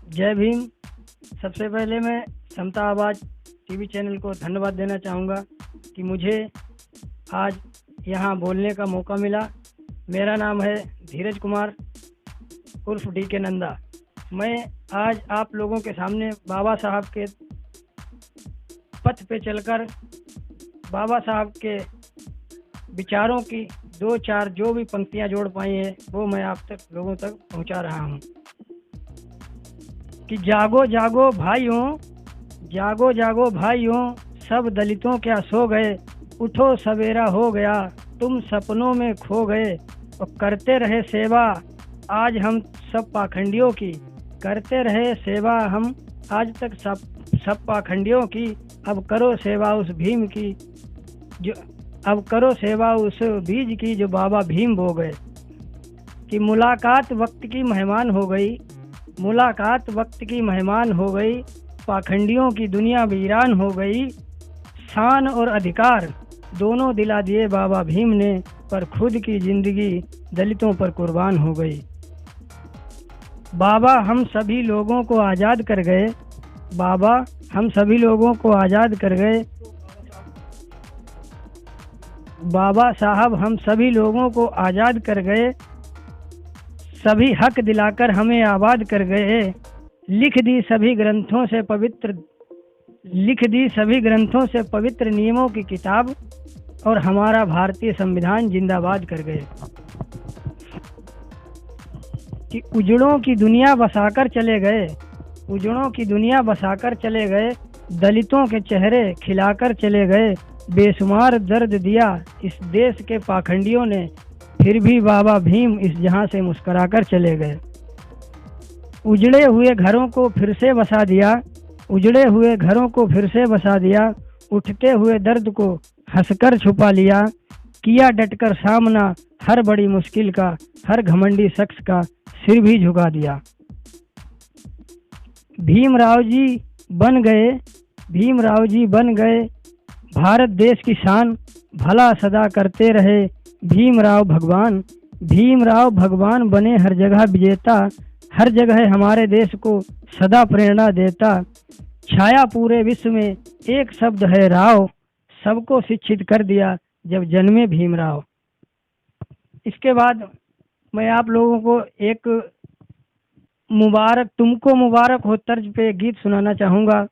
जय भीम। सबसे पहले मैं समता आवाज़ टीवी चैनल को धन्यवाद देना चाहूँगा कि मुझे आज यहाँ बोलने का मौका मिला। मेरा नाम है धीरज कुमार उर्फ डी के नंदा। मैं आज आप लोगों के सामने बाबा साहब के पथ पे चलकर बाबा साहब के विचारों की दो चार जो भी पंक्तियाँ जोड़ पाई हैं वो मैं आप तक लोगों तक पहुँचा रहा हूँ कि जागो जागो भाइयों, जागो जागो भाइयों, सब दलितों क्या सो गए, उठो सवेरा हो गया, तुम सपनों में खो गए और करते रहे सेवा आज हम सब पाखंडियों की, करते रहे सेवा हम आज तक सब पाखंडियों की। अब करो सेवा उस भीम की जो अब करो सेवा उस बीज की जो बाबा भीम बो गए। कि मुलाकात वक्त की मेहमान हो गई, मुलाकात वक्त की मेहमान हो गई, पाखंडियों की दुनिया वीरान हो गई। शान और अधिकार दोनों दिला दिए बाबा भीम ने, पर खुद की जिंदगी दलितों पर कुर्बान हो गई। बाबा हम सभी लोगों को आज़ाद कर गए, बाबा हम सभी लोगों को आज़ाद कर गए, बाबा साहब हम सभी लोगों को आज़ाद कर गए, सभी हक दिलाकर हमें आबाद कर गए। लिख दी सभी ग्रंथों से पवित्र, लिख दी सभी ग्रंथों से पवित्र नियमों की किताब और हमारा भारतीय संविधान जिंदाबाद कर गए। कि उजड़ों की दुनिया बसाकर चले गए, उजड़ों की दुनिया बसाकर चले गए, दलितों के चेहरे खिलाकर चले गए। बेशुमार दर्द दिया इस देश के पाखंडियों ने, फिर भी बाबा भीम इस जहां से मुस्कुराकर चले गए। उजड़े हुए घरों को फिर से बसा दिया, उजड़े हुए घरों को फिर से बसा दिया, उठते हुए दर्द को हंसकर छुपा लिया। किया डटकर सामना हर बड़ी मुश्किल का, हर घमंडी शख्स का सिर भी झुका दिया। भीमराव जी बन गए, भीमराव जी बन गए भारत देश की शान, भला सदा करते रहे भीमराव भगवान। भीमराव भगवान बने हर जगह विजेता, हर जगह हमारे देश को सदा प्रेरणा देता। छाया पूरे विश्व में एक शब्द है राव, सबको शिक्षित कर दिया जब जन्मे भीमराव। इसके बाद मैं आप लोगों को एक मुबारक, तुमको मुबारक हो तर्ज पे गीत सुनाना चाहूँगा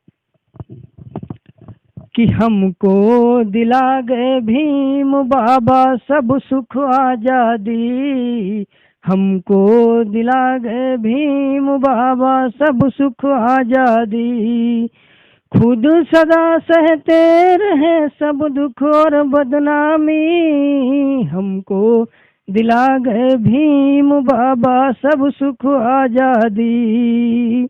कि हमको दिला गए भीम बाबा सब सुख आजादी, हमको दिला गए भीम बाबा सब सुख आजादी। खुद सदा सहते रहे सब दुख और बदनामी, हमको दिला गए भीम बाबा सब सुख आजादी।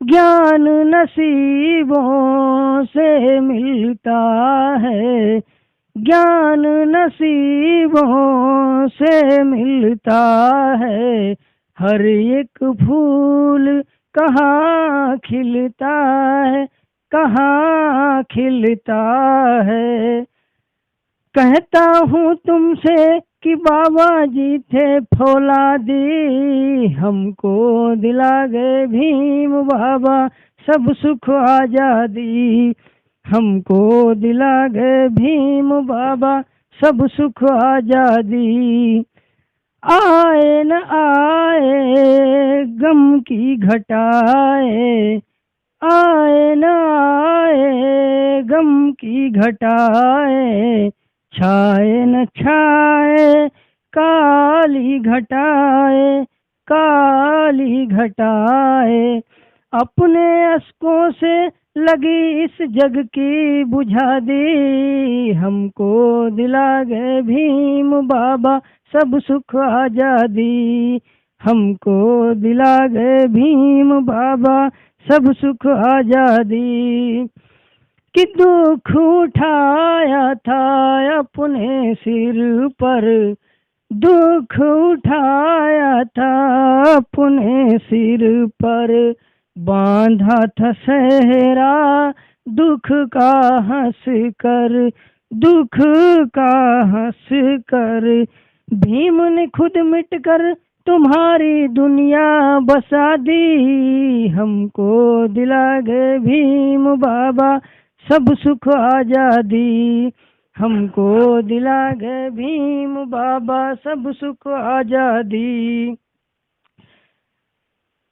ज्ञान नसीबों से मिलता है, ज्ञान नसीबों से मिलता है, हर एक फूल कहाँ खिलता है, कहाँ खिलता है। कहता हूँ तुमसे कि बाबा जी थे फौलादी, हमको दिला गए भीम बाबा सब सुख आजादी, हमको दिला गए भीम बाबा सब सुख आजादी। आए न आए गम की घटाए, आए न आए गम की घटाए, छाए न छाए काली घटाए, काली घटाए। अपने अश्कों से लगी इस जग की बुझा दी, हमको दिला गए भीम बाबा सब सुख आजादी, हमको दिला गए भीम बाबा सब सुख आजादी। कि दुख उठाया था अपने सिर पर, दुख उठाया था अपने सिर पर, बांधा था सहरा दुख का हंस कर, दुख का हंस कर। भीम ने खुद मिट कर तुम्हारी दुनिया बसा दी, हमको दिला गए भीम बाबा सब सुख आजादी, हमको दिला गए भीम बाबा सब सुख आजादी।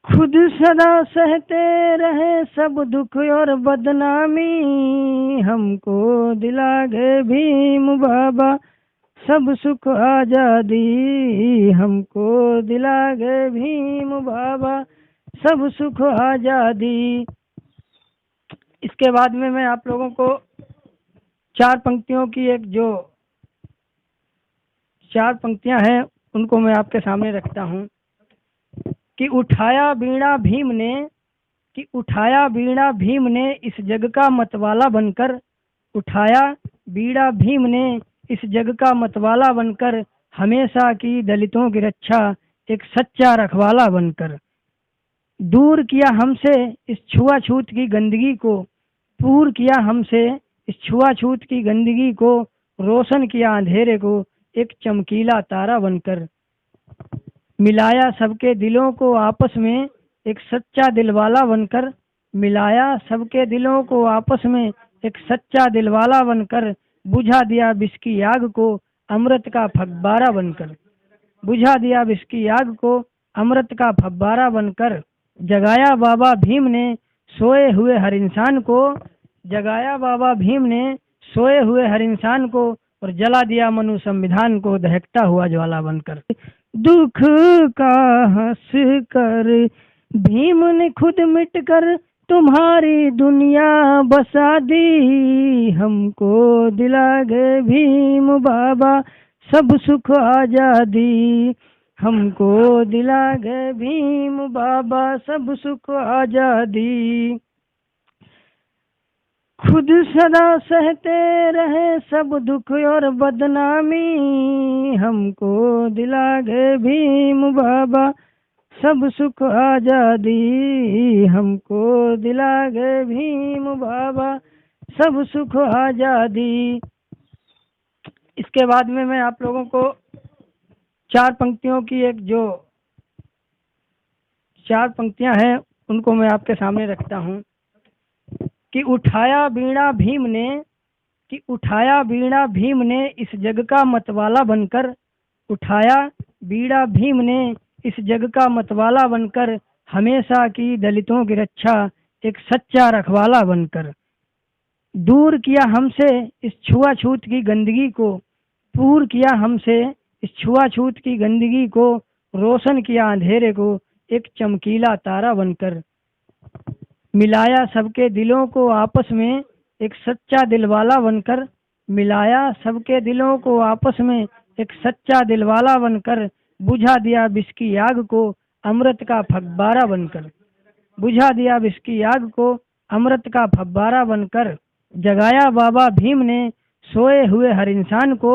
खुद सदा सहते रहे सब दुख और बदनामी, हमको दिला गए भीम बाबा सब सुख आजादी, हमको दिला गए भीम बाबा सब सुख आजादी। इसके बाद में मैं आप लोगों को चार पंक्तियों की चार पंक्तियां हैं उनको मैं आपके सामने रखता हूं कि उठाया बीड़ा भीम ने इस जग का मतवाला बनकर, उठाया बीड़ा भीम ने इस जग का मतवाला बनकर, हमेशा की दलितों की रक्षा एक सच्चा रखवाला बनकर। दूर किया हमसे इस छुआछूत की गंदगी को, दूर किया हमसे इस छुआछूत की गंदगी को, रोशन किया अंधेरे को एक चमकीला तारा बनकर। मिलाया सबके दिलों को आपस में एक सच्चा दिलवाला बनकर, मिलाया सबके दिलों को आपस में एक सच्चा दिलवाला बनकर, बुझा दिया विष की आग को अमृत का फव्वारा बनकर, बुझा दिया विष की आग को अमृत का फव्वारा बनकर। जगाया बाबा भीम ने सोए हुए हर इंसान को, जगाया बाबा भीम ने सोए हुए हर इंसान को, और जला दिया मनु संविधान को दहकता हुआ ज्वाला बनकर। दुख का हंस कर भीम ने खुद मिट कर तुम्हारी दुनिया बसा दी, हमको दिला गए भीम बाबा सब सुख आजादी, हमको दिला गए भीम बाबा सब सुख आजादी। खुद सदा सहते रहे सब दुख और बदनामी, हमको दिला गए भीम बाबा सब सुख आजादी, हमको दिला गए भीम बाबा सब सुख आजादी। इसके बाद में मैं आप लोगों को चार पंक्तियों की चार पंक्तियां हैं उनको मैं आपके सामने रखता हूं कि उठाया बीड़ा भीम ने इस जग का मतवाला बनकर, उठाया बीड़ा भीम ने इस जग का मतवाला बनकर, हमेशा की दलितों की रक्षा एक सच्चा रखवाला बनकर। दूर किया हमसे इस छुआछूत की गंदगी को, दूर किया हमसे इस छुआछूत की गंदगी को, रोशन किया अंधेरे को एक चमकीला तारा बनकर। मिलाया सबके दिलों को आपस में एक सच्चा दिलवाला बनकर, मिलाया सबके दिलों को आपस में एक सच्चा दिलवाला बनकर, बुझा दिया विष की आग को अमृत का फव्वारा बनकर, बुझा दिया विष की आग को अमृत का फव्वारा बनकर। जगाया बाबा भीम ने सोए हुए हर इंसान को,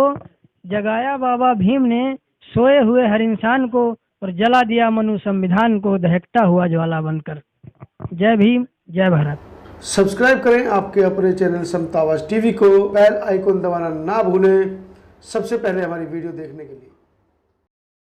जगाया बाबा भीम ने सोए हुए हर इंसान को, और जला दिया मनु संविधान को दहकता हुआ ज्वाला बनकर। जय भीम, जय भारत। सब्सक्राइब करें आपके अपने चैनल समता आवाज़ टीवी को, बेल आइकन दबाना ना भूलें सबसे पहले हमारी वीडियो देखने के लिए।